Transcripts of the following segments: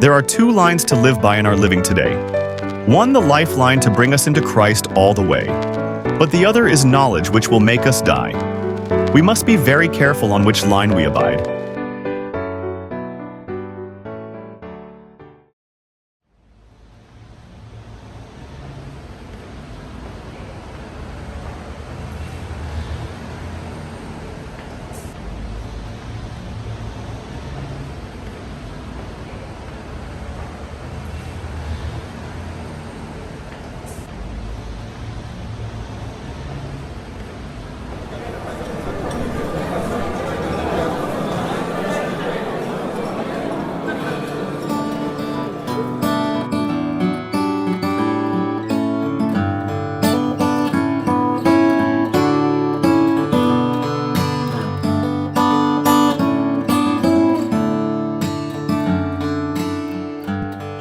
There are two lines to live by in our living today. One, the lifeline to bring us into Christ all the way. But the other is knowledge, which will make us die. We must be very careful on which line we abide.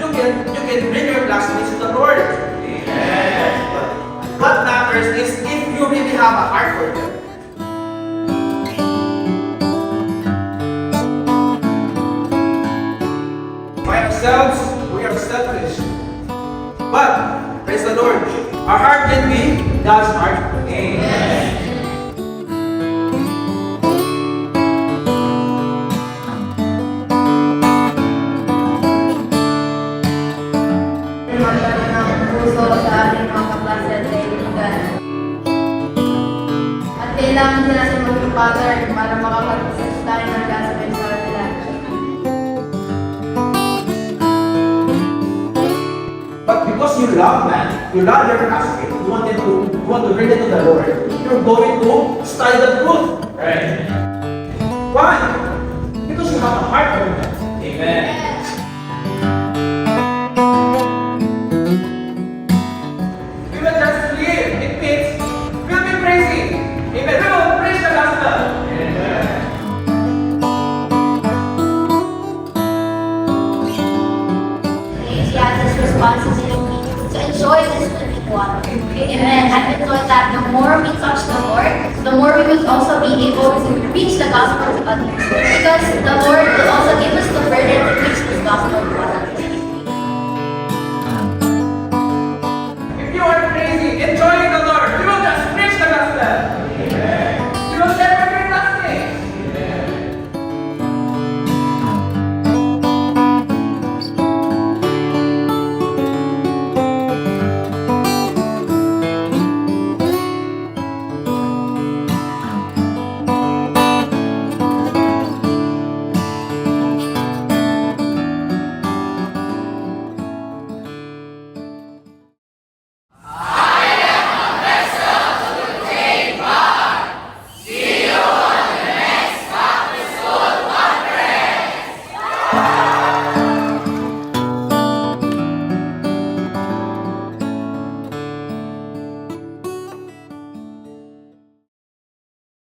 You can bring your classmates to the Lord. Amen. What matters is if you really have a heart for them. By ourselves, we are selfish. But, praise the Lord, our heart can be God's heart. Amen. At kailangan sila sa mga Father para makapag-assist tayo ng gospel sa kanila. But because you love man, you love your classmate, you want to bring them to the Lord, you're going to study the truth. Right? Why? Because you have a heart for them. Amen. We will just live. It means we'll be praising. Amen. We will praise the gospel. Amen. Today's God's responsibility to enjoy this living water. Amen. I've been told that the more we touch the Lord, the more we will also be able to preach the gospel to others. Because the Lord will also give us the burden to preach this gospel.